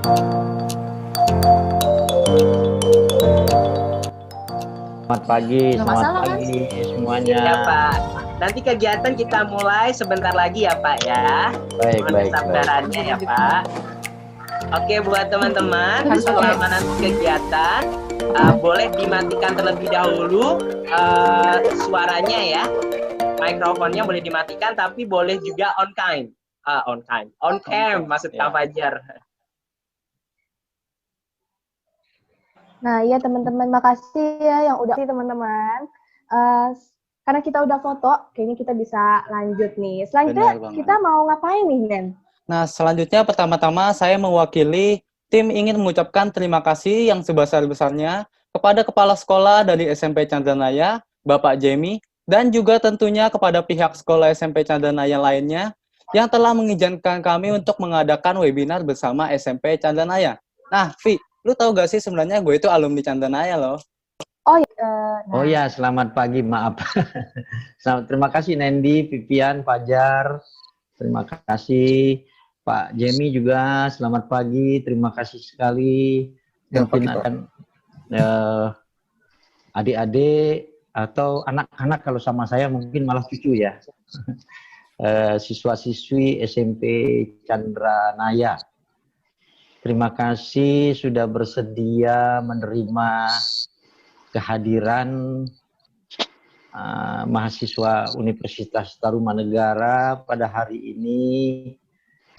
Selamat pagi, Nggak selamat masalah kan? pagi semuanya. Ya Pak, nanti kegiatan kita mulai sebentar lagi ya Pak ya. Baik, Mohon baik, baik. kesabarannya ya Pak. Oke, buat teman-teman, selama nanti kegiatan, boleh dimatikan terlebih dahulu suaranya ya. Mikrofonnya boleh dimatikan, tapi boleh juga on cam, maksud Kang Fajar. Nah, iya teman-teman, makasih ya yang udah teman-teman. Karena kita udah foto, kayaknya kita bisa lanjut nih. Selanjutnya kita mau ngapain nih, Nen? Nah, selanjutnya pertama-tama saya mewakili tim ingin mengucapkan terima kasih yang sebesar-besarnya kepada Kepala Sekolah dari SMP Chandranaya, Bapak Jemi, dan juga tentunya kepada pihak sekolah SMP Chandranaya lainnya yang telah mengizinkan kami untuk mengadakan webinar bersama SMP Chandranaya. Nah, Vi, lu tahu gak sih sebenarnya gue itu alumni Chandranaya loh. Oh ya, selamat pagi, maaf. Terima kasih Nendi, Vivian, Fajar. Terima kasih Pak Jemi juga, selamat pagi. Terima kasih sekali. Mungkin akan adik-adik atau anak-anak kalau sama saya mungkin malah cucu ya. Siswa-siswi SMP Chandranaya. Terima kasih sudah bersedia menerima kehadiran mahasiswa Universitas Tarumanegara pada hari ini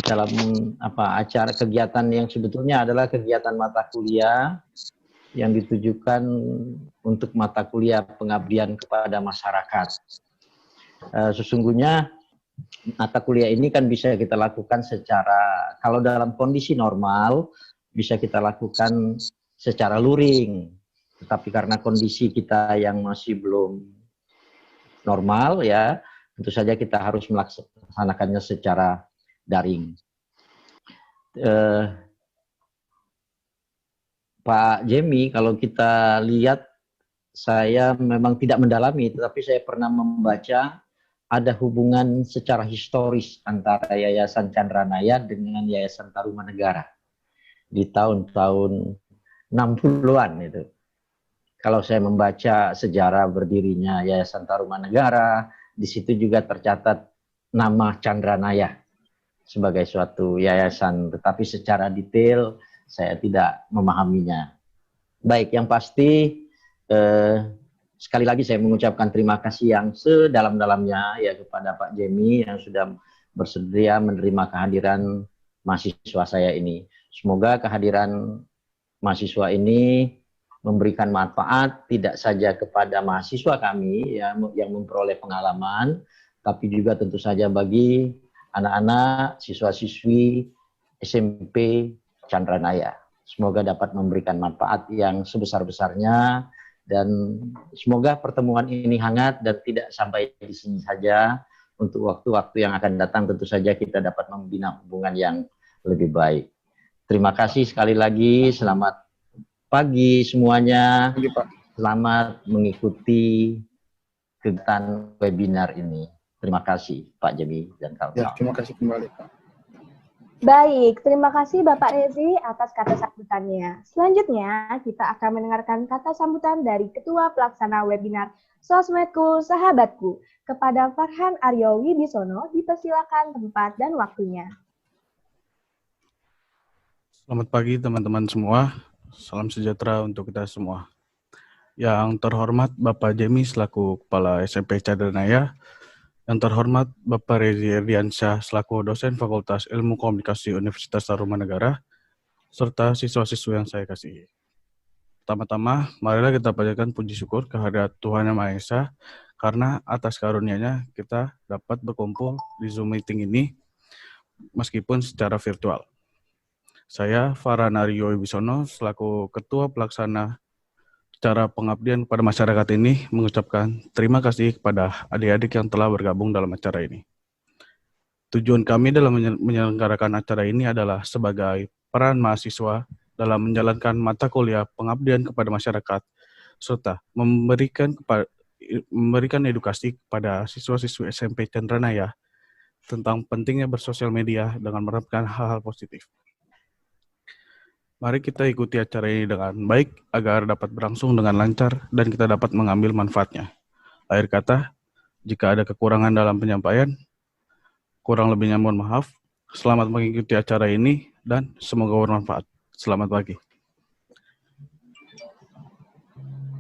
dalam acara kegiatan yang sebetulnya adalah kegiatan mata kuliah yang ditujukan untuk mata kuliah pengabdian kepada masyarakat. Sesungguhnya mata kuliah ini kan bisa kita lakukan secara, kalau dalam kondisi normal bisa kita lakukan secara luring. Tetapi karena kondisi kita yang masih belum normal ya, tentu saja kita harus melaksanakannya secara daring. Pak Jemi, kalau kita lihat, saya memang tidak mendalami, tetapi saya pernah membaca ada hubungan secara historis antara Yayasan Chandranaya dengan Yayasan Tarumanegara di tahun-tahun 60-an itu. Kalau saya membaca sejarah berdirinya Yayasan Tarumanegara, di situ juga tercatat nama Chandranaya sebagai suatu yayasan, tetapi secara detail saya tidak memahaminya. Baik, yang pasti sekali lagi saya mengucapkan terima kasih yang sedalam-dalamnya ya kepada Pak Jemi yang sudah bersedia menerima kehadiran mahasiswa saya ini. Semoga kehadiran mahasiswa ini memberikan manfaat tidak saja kepada mahasiswa kami ya, yang memperoleh pengalaman, tapi juga tentu saja bagi anak-anak, siswa-siswi SMP Chandranaya. Semoga dapat memberikan manfaat yang sebesar-besarnya dan semoga pertemuan ini hangat dan tidak sampai di sini saja. Untuk waktu-waktu yang akan datang tentu saja kita dapat membina hubungan yang lebih baik. Terima kasih sekali lagi, selamat pagi semuanya. Selamat mengikuti kegiatan webinar ini. Terima kasih Pak Jemi dan kawan-kawan. Ya, terima kasih kembali Pak. Baik, terima kasih Bapak Rezi atas kata sambutannya. Selanjutnya, kita akan mendengarkan kata sambutan dari Ketua Pelaksana Webinar Sosmedku Sahabatku. Kepada Farhan Aryo Wibisono, dipersilakan tempat dan waktunya. Selamat pagi teman-teman semua. Salam sejahtera untuk kita semua. Yang terhormat Bapak Jemi selaku Kepala SMP Chandranaya, yang terhormat Bapak Rezi Erdiansyah selaku dosen Fakultas Ilmu Komunikasi Universitas Tarumanegara, serta siswa-siswa yang saya kasihi. Pertama-tama, marilah kita panjatkan puji syukur kehadirat Tuhan Yang Maha Esa, karena atas karunia-Nya kita dapat berkumpul di Zoom meeting ini, meskipun secara virtual. Saya, Farhan Aryo Wibisono, selaku Ketua Pelaksana Cara Pengabdian kepada Masyarakat ini, mengucapkan terima kasih kepada adik-adik yang telah bergabung dalam acara ini. Tujuan kami dalam menyelenggarakan acara ini adalah sebagai peran mahasiswa dalam menjalankan mata kuliah pengabdian kepada masyarakat, serta memberikan edukasi kepada siswa-siswi SMP Chandranaya tentang pentingnya bersosial media dengan menerapkan hal-hal positif. Mari kita ikuti acara ini dengan baik agar dapat berlangsung dengan lancar dan kita dapat mengambil manfaatnya. Akhir kata, jika ada kekurangan dalam penyampaian, kurang lebihnya mohon maaf. Selamat mengikuti acara ini dan semoga bermanfaat. Selamat pagi.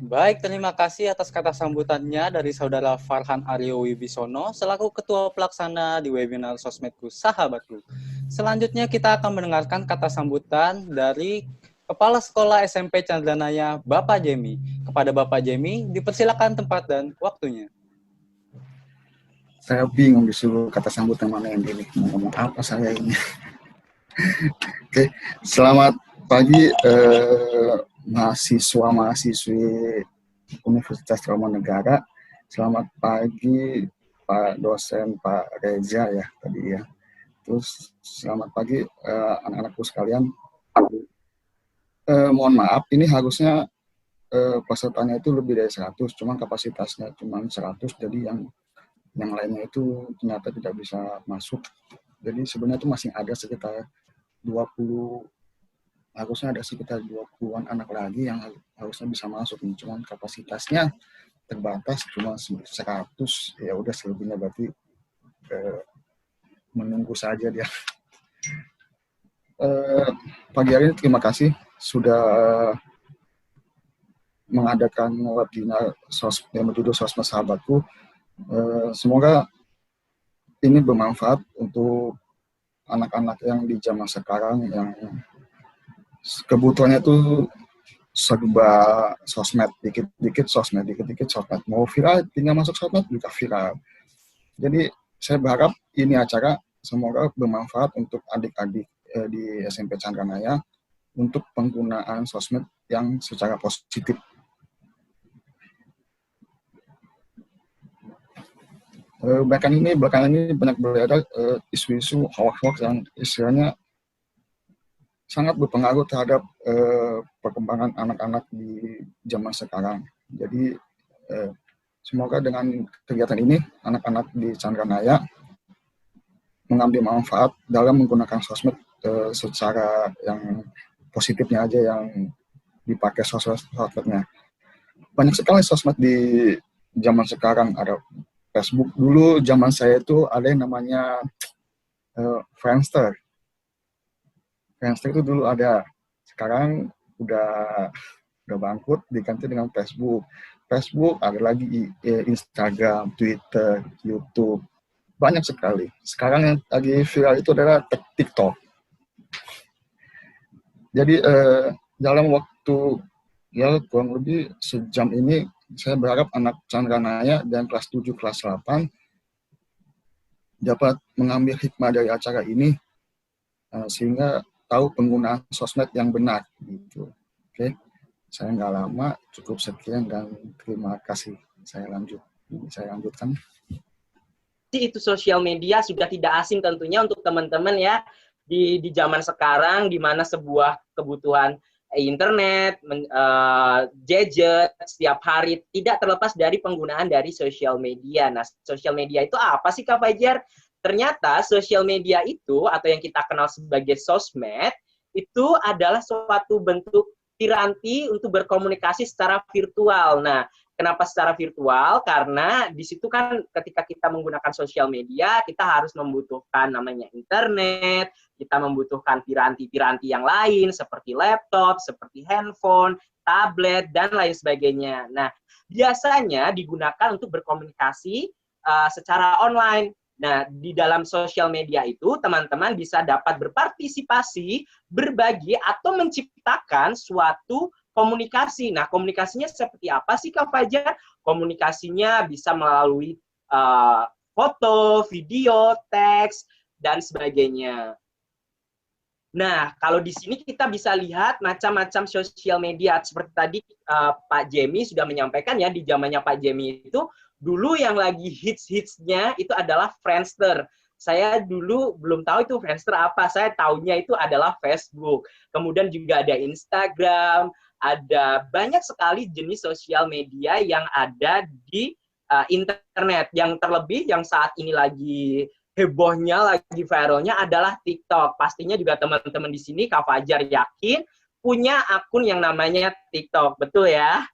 Baik, terima kasih atas kata sambutannya dari Saudara Farhan Aryo Wibisono selaku Ketua Pelaksana di webinar Sosmedku Sahabatku. Selanjutnya kita akan mendengarkan kata sambutan dari Kepala Sekolah SMP Chandranaya, Bapak Jemi. Kepada Bapak Jemi, dipersilakan tempat dan waktunya. Saya bingung disuruh kata sambutan mana yang ini. Mau ngomong apa saya ini? Oke, selamat pagi mahasiswa-mahasiswi Universitas Tarumanegara. Selamat pagi Pak dosen Pak Reza ya tadi ya. Terus selamat pagi anak-anakku sekalian. Mohon maaf, ini harusnya pesertanya itu lebih dari 100, cuma kapasitasnya cuma 100, jadi yang lainnya itu ternyata tidak bisa masuk. Jadi sebenarnya itu masih ada sekitar 20, harusnya ada sekitar 20-an anak lagi yang harusnya bisa masuk. Cuma kapasitasnya terbatas cuma 100, ya udah selebihnya berarti menunggu saja dia. Pagi hari ini terima kasih sudah mengadakan webinar yang berjudul Sosmed Sahabatku. Semoga ini bermanfaat untuk anak-anak yang di zaman sekarang yang kebutuhannya itu serba sosmed, dikit-dikit sosmed, dikit-dikit sosmed. Mau viral, tinggal masuk sosmed juga viral. Jadi saya berharap ini acara semoga bermanfaat untuk adik-adik di SMP Chandranaya untuk penggunaan sosmed yang secara positif. Belakangan ini banyak beredar isu-isu hoax yang istilahnya sangat berpengaruh terhadap perkembangan anak-anak di zaman sekarang. Jadi semoga dengan kegiatan ini anak-anak di Chandranaya mengambil manfaat dalam menggunakan sosmed secara yang positifnya aja, yang dipakai sosmednya. Banyak sekali sosmed di zaman sekarang. Ada Facebook. Dulu zaman saya itu ada yang namanya Friendster. Friendster itu dulu ada. Sekarang udah bangkrut, diganti dengan Facebook. Facebook ada lagi Instagram, Twitter, YouTube. Banyak sekali. Sekarang yang lagi viral itu adalah TikTok. Jadi dalam waktu ya kurang lebih sejam ini saya berharap anak Chandranaya dan kelas 7, kelas 8 dapat mengambil hikmah dari acara ini sehingga tahu penggunaan sosmed yang benar gitu. Oke. Saya nggak lama, cukup sekian dan terima kasih. Saya lanjutkan. Itu sosial media sudah tidak asing tentunya untuk teman-teman ya di zaman sekarang, di mana sebuah kebutuhan internet, gadget setiap hari tidak terlepas dari penggunaan dari sosial media. Nah, sosial media itu apa sih Kak Fajar? Ternyata sosial media itu atau yang kita kenal sebagai sosmed itu adalah suatu bentuk piranti untuk berkomunikasi secara virtual. Nah, kenapa secara virtual? Karena di situ kan ketika kita menggunakan sosial media, kita harus membutuhkan namanya internet, kita membutuhkan piranti-piranti yang lain seperti laptop, seperti handphone, tablet, dan lain sebagainya. Nah, biasanya digunakan untuk berkomunikasi secara online. Nah, di dalam sosial media itu, teman-teman bisa dapat berpartisipasi, berbagi, atau menciptakan suatu komunikasi. Nah, komunikasinya seperti apa sih, Kak Fajar? Komunikasinya bisa melalui foto, video, teks, dan sebagainya. Nah, kalau di sini kita bisa lihat macam-macam sosial media. Seperti tadi Pak Jemi sudah menyampaikan ya, di zamannya Pak Jemi itu, dulu yang lagi hits-hitsnya itu adalah Friendster. Saya dulu belum tahu itu Friendster apa, saya taunya itu adalah Facebook. Kemudian juga ada Instagram, ada banyak sekali jenis sosial media yang ada di internet. Yang terlebih yang saat ini lagi hebohnya, lagi viralnya adalah TikTok. Pastinya juga teman-teman di sini, Kak Fajar yakin punya akun yang namanya TikTok, betul ya?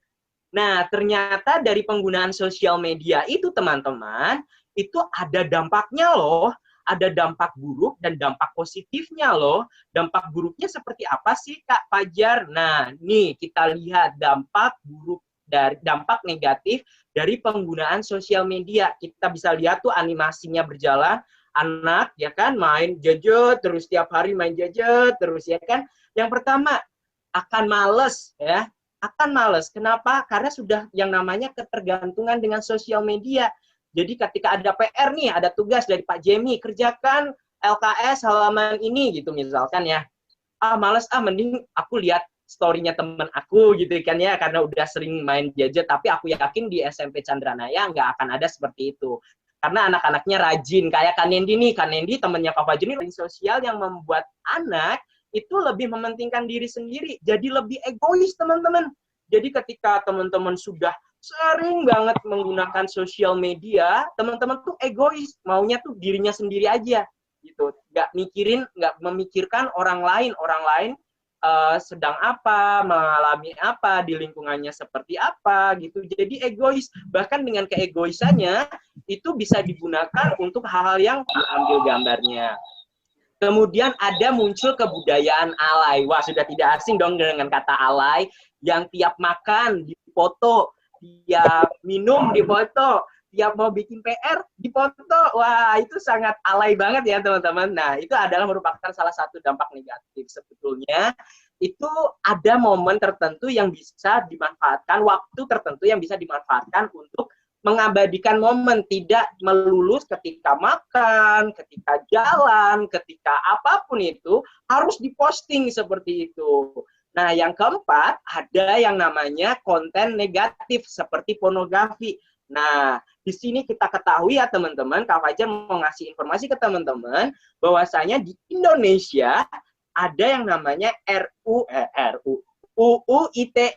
Nah, ternyata dari penggunaan sosial media itu teman-teman, itu ada dampaknya loh. Ada dampak buruk dan dampak positifnya loh. Dampak buruknya seperti apa sih Kak Fajar? Nah, nih kita lihat dampak buruk dari dampak negatif dari penggunaan sosial media. Kita bisa lihat tuh animasinya berjalan, anak ya kan main gadget terus tiap hari main gadget terus ya kan. Yang pertama akan males ya. Akan males. Kenapa? Karena sudah yang namanya ketergantungan dengan sosial media. Jadi ketika ada PR nih, ada tugas dari Pak Jemi, kerjakan LKS halaman ini gitu misalkan ya. Males mending aku lihat story-nya temen aku gitu kan ya, karena udah sering main gadget. Tapi aku yakin di SMP Chandranaya nggak akan ada seperti itu. Karena anak-anaknya rajin, kayak Kak Nendi nih. Kak Nendi temennya Kak Fajri nih, sosial yang membuat anak itu lebih mementingkan diri sendiri, jadi lebih egois teman-teman. Jadi ketika teman-teman sudah sering banget menggunakan sosial media, teman-teman tuh egois, maunya tuh dirinya sendiri aja, gitu. Nggak memikirkan orang lain sedang apa, mengalami apa, di lingkungannya seperti apa, gitu. Jadi egois, bahkan dengan keegoisannya itu bisa digunakan untuk hal-hal yang diambil gambarnya. Kemudian ada muncul kebudayaan alay. Wah, sudah tidak asing dong dengan kata alay, yang tiap makan dipoto, tiap minum dipoto, tiap mau bikin PR dipoto. Wah, itu sangat alay banget ya teman-teman. Nah, itu adalah merupakan salah satu dampak negatif. Sebetulnya itu ada momen tertentu yang bisa dimanfaatkan, waktu tertentu yang bisa dimanfaatkan untuk mengabadikan momen, tidak melulu ketika makan, ketika jalan, ketika apapun itu harus diposting seperti itu. Nah, yang keempat, ada yang namanya konten negatif seperti pornografi. Nah, di sini kita ketahui ya teman-teman, Kak Fajar mau ngasih informasi ke teman-teman bahwasanya di Indonesia ada yang namanya UU ITE,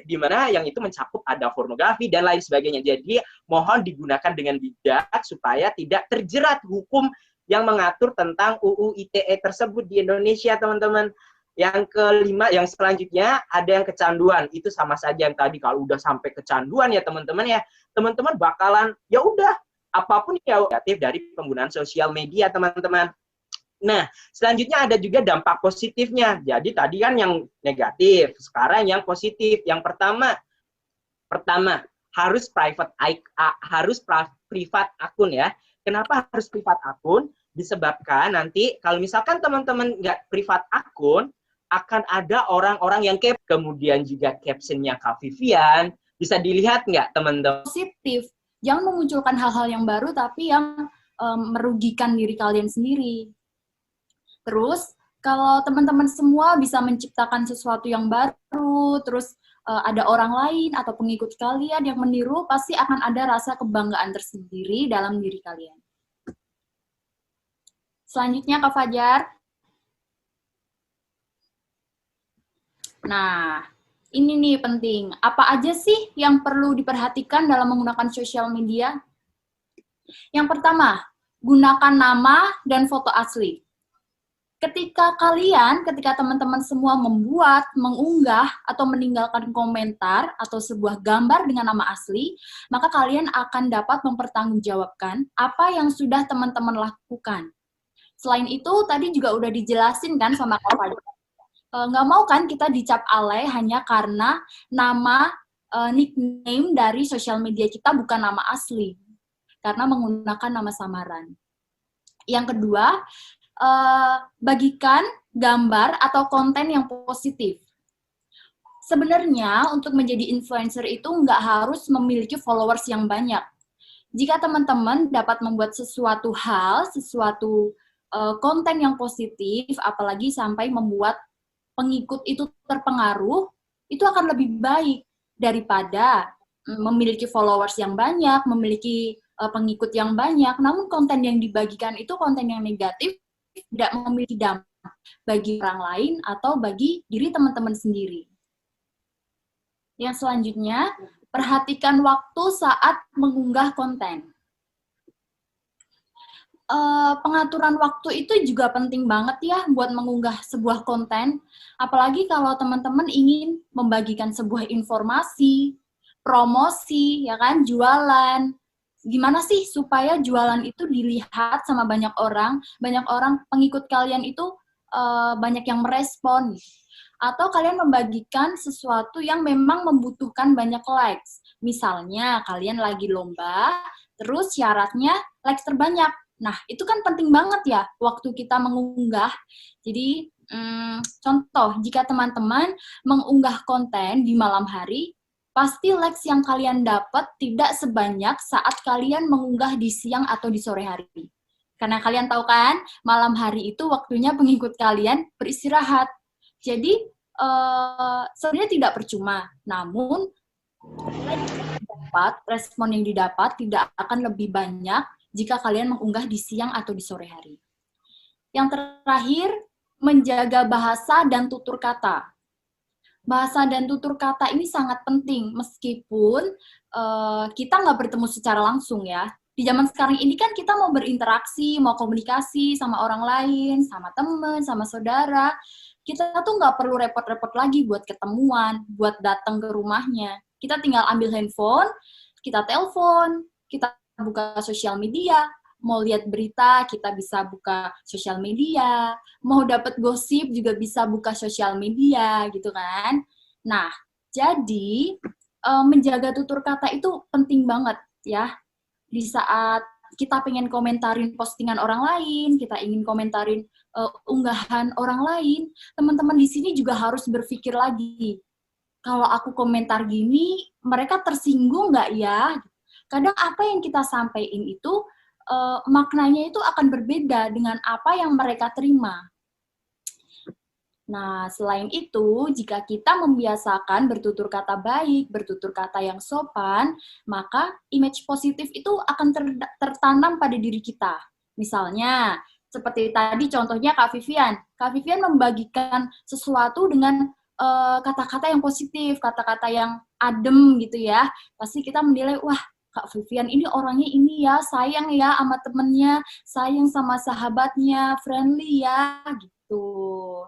di mana yang itu mencakup ada pornografi dan lain sebagainya. Jadi mohon digunakan dengan bijak supaya tidak terjerat hukum yang mengatur tentang UU ITE tersebut di Indonesia, teman-teman. Yang kelima, yang selanjutnya ada yang kecanduan. Itu sama saja yang tadi, kalau udah sampai kecanduan ya teman-teman ya, teman-teman bakalan ya udah apapun yang negatif dari penggunaan sosial media, teman-teman. Nah, selanjutnya ada juga dampak positifnya. Jadi tadi kan yang negatif, sekarang yang positif. Yang pertama harus privat akun ya. Kenapa harus privat akun? Disebabkan nanti kalau misalkan teman-teman nggak privat akun, akan ada orang-orang yang kemudian juga captionnya Kak Vivian. Bisa dilihat nggak teman-teman? Positif. Jangan memunculkan hal-hal yang baru tapi yang merugikan diri kalian sendiri. Terus, kalau teman-teman semua bisa menciptakan sesuatu yang baru, terus ada orang lain atau pengikut kalian yang meniru, pasti akan ada rasa kebanggaan tersendiri dalam diri kalian. Selanjutnya, Kak Fajar. Nah, ini nih penting. Apa aja sih yang perlu diperhatikan dalam menggunakan sosial media? Yang pertama, gunakan nama dan foto asli. Ketika teman-teman semua membuat, mengunggah, atau meninggalkan komentar atau sebuah gambar dengan nama asli, maka kalian akan dapat mempertanggungjawabkan apa yang sudah teman-teman lakukan. Selain itu, tadi juga udah dijelasin kan sama Kak Fajar. Nggak mau kan kita dicap alay hanya karena nama nickname dari sosial media kita bukan nama asli, karena menggunakan nama samaran. Yang kedua, bagikan gambar atau konten yang positif. Sebenarnya untuk menjadi influencer itu nggak harus memiliki followers yang banyak. Jika teman-teman dapat membuat sesuatu konten yang positif, apalagi sampai membuat pengikut itu terpengaruh, itu akan lebih baik daripada memiliki followers yang banyak, memiliki pengikut yang banyak, namun konten yang dibagikan itu konten yang negatif, tidak memiliki dampak bagi orang lain atau bagi diri teman-teman sendiri. Yang selanjutnya, perhatikan waktu saat mengunggah konten. pengaturan waktu itu juga penting banget ya buat mengunggah sebuah konten. Apalagi kalau teman-teman ingin membagikan sebuah informasi, promosi, ya kan, jualan. Gimana sih supaya jualan itu dilihat sama banyak orang pengikut kalian itu banyak yang merespon. Atau kalian membagikan sesuatu yang memang membutuhkan banyak likes. Misalnya kalian lagi lomba, terus syaratnya likes terbanyak. Nah, itu kan penting banget ya waktu kita mengunggah. Jadi, contoh, jika teman-teman mengunggah konten di malam hari, pasti likes yang kalian dapat tidak sebanyak saat kalian mengunggah di siang atau di sore hari. Karena kalian tahu kan, malam hari itu waktunya pengikut kalian beristirahat. Jadi, sebenarnya tidak percuma. Namun, respon yang didapat tidak akan lebih banyak jika kalian mengunggah di siang atau di sore hari. Yang terakhir, menjaga bahasa dan tutur kata. Bahasa dan tutur kata ini sangat penting, meskipun kita nggak bertemu secara langsung ya. Di zaman sekarang ini kan kita mau berinteraksi, mau komunikasi sama orang lain, sama teman, sama saudara. Kita tuh nggak perlu repot-repot lagi buat ketemuan, buat datang ke rumahnya. Kita tinggal ambil handphone, kita telepon, kita buka sosial media, mau lihat berita, kita bisa buka sosial media, mau dapat gosip juga bisa buka sosial media, gitu kan. Nah, jadi menjaga tutur kata itu penting banget ya. Di saat kita pengen komentarin postingan orang lain, kita ingin komentarin unggahan orang lain, teman-teman di sini juga harus berpikir lagi. Kalau aku komentar gini, mereka tersinggung nggak ya? Kadang apa yang kita sampaikan itu maknanya itu akan berbeda dengan apa yang mereka terima. Nah, selain itu, jika kita membiasakan bertutur kata baik, bertutur kata yang sopan, maka image positif itu akan tertanam pada diri kita. Misalnya, seperti tadi contohnya Kak Vivian. Kak Vivian membagikan sesuatu dengan kata-kata yang positif, kata-kata yang adem gitu ya. Pasti kita menilai, wah, Kak Vivian ini orangnya ini ya, sayang ya sama temennya, sayang sama sahabatnya, friendly ya, gitu.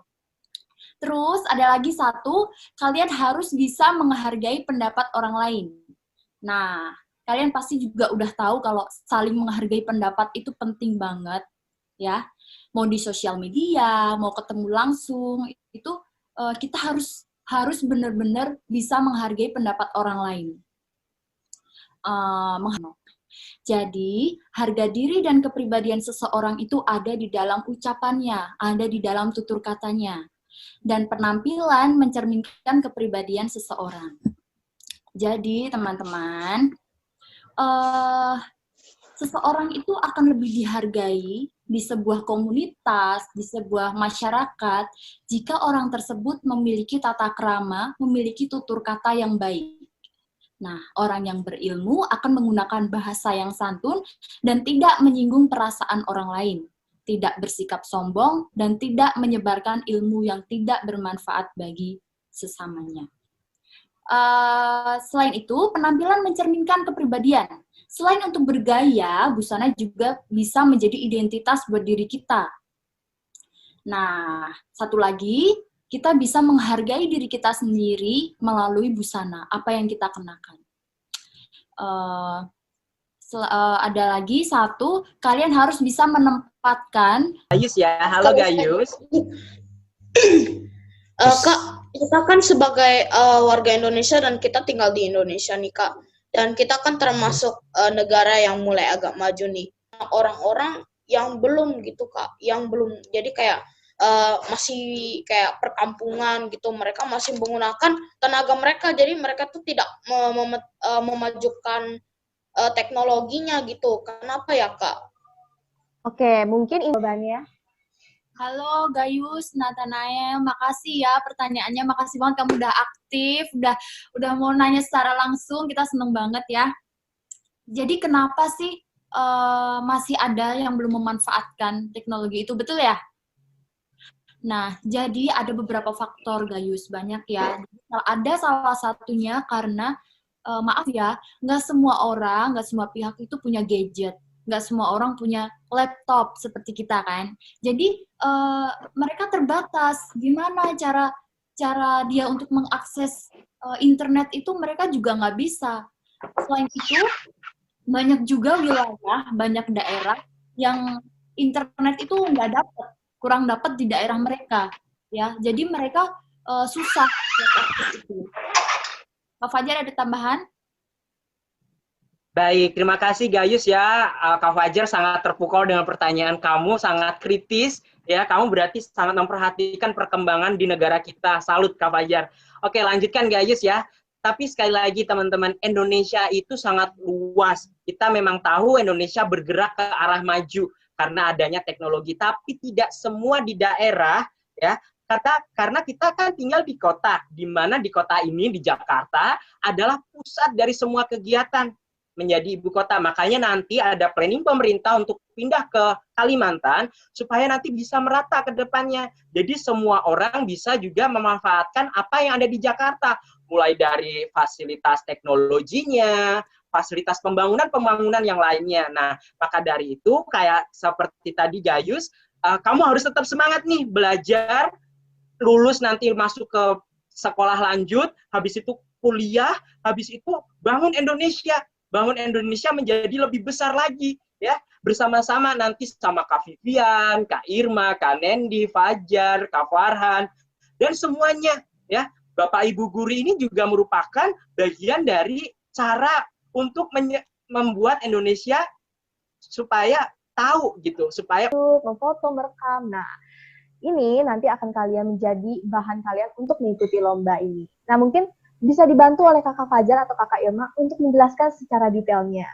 Terus ada lagi satu, kalian harus bisa menghargai pendapat orang lain. Nah, kalian pasti juga udah tahu kalau saling menghargai pendapat itu penting banget, ya. Mau di sosial media, mau ketemu langsung, itu kita harus benar-benar bisa menghargai pendapat orang lain. Jadi, harga diri dan kepribadian seseorang itu ada di dalam ucapannya, ada di dalam tutur katanya. Dan penampilan mencerminkan kepribadian seseorang. Jadi, teman-teman, seseorang itu akan lebih dihargai di sebuah komunitas, di sebuah masyarakat, jika orang tersebut memiliki tata krama, memiliki tutur kata yang baik. Nah, orang yang berilmu akan menggunakan bahasa yang santun dan tidak menyinggung perasaan orang lain, tidak bersikap sombong, dan tidak menyebarkan ilmu yang tidak bermanfaat bagi sesamanya. Selain itu, penampilan mencerminkan kepribadian. Selain untuk bergaya, busana juga bisa menjadi identitas buat diri kita. Nah, satu lagi, kita bisa menghargai diri kita sendiri melalui busana, apa yang kita kenakan. Ada lagi satu, kalian harus bisa menempatkan. Gayus ya, halo Gayus. Kak, kita kan sebagai warga Indonesia dan kita tinggal di Indonesia nih Kak, dan kita kan termasuk negara yang mulai agak maju nih. Orang-orang yang belum gitu Kak, yang belum, jadi kayak masih kayak perkampungan gitu, mereka masih menggunakan tenaga mereka, jadi mereka tuh tidak memajukan teknologinya gitu. Kenapa ya Kak? Oke, mungkin jawabannya. Halo Gayus, Nathanael, makasih ya pertanyaannya, makasih banget kamu udah aktif, udah mau nanya secara langsung, kita seneng banget ya. Jadi kenapa sih masih ada yang belum memanfaatkan teknologi itu, betul ya? Nah, jadi ada beberapa faktor Gayus, banyak ya. Ada salah satunya karena, maaf ya, nggak semua orang, nggak semua pihak itu punya gadget. Nggak semua orang punya laptop seperti kita kan. Jadi mereka terbatas. Gimana cara dia untuk mengakses internet itu mereka juga nggak bisa. Selain itu, banyak juga wilayah, banyak daerah yang internet itu kurang dapat di daerah mereka. Ya, jadi mereka susah buat akses itu. Kak Fajar ada tambahan? Baik, terima kasih Gayus ya. Kak Fajar sangat terpukau dengan pertanyaan kamu, sangat kritis. Ya, kamu berarti sangat memperhatikan perkembangan di negara kita. Salut Kak Fajar. Oke, lanjutkan Gayus ya. Tapi sekali lagi teman-teman, Indonesia itu sangat luas. Kita memang tahu Indonesia bergerak ke arah maju karena adanya teknologi. Tapi tidak semua di daerah, ya. Karena kita kan tinggal di kota, di mana di kota ini, di Jakarta, adalah pusat dari semua kegiatan menjadi ibu kota. Makanya nanti ada planning pemerintah untuk pindah ke Kalimantan supaya nanti bisa merata ke depannya. Jadi semua orang bisa juga memanfaatkan apa yang ada di Jakarta. Mulai dari fasilitas teknologinya, fasilitas pembangunan yang lainnya. Nah, maka dari itu kayak seperti tadi Gayus, kamu harus tetap semangat nih belajar, lulus nanti masuk ke sekolah lanjut, habis itu kuliah, habis itu bangun Indonesia menjadi lebih besar lagi, ya, bersama-sama nanti sama Kak Vivian, Kak Irma, Kak Nendi, Fajar, Kak Farhan, dan semuanya, ya. Bapak Ibu guru ini juga merupakan bagian dari cara untuk membuat Indonesia supaya tahu gitu, supaya memfoto, merekam. Nah, ini nanti akan kalian menjadi bahan kalian untuk mengikuti lomba ini. Nah, mungkin bisa dibantu oleh Kakak Fajar atau Kakak Irma untuk menjelaskan secara detailnya.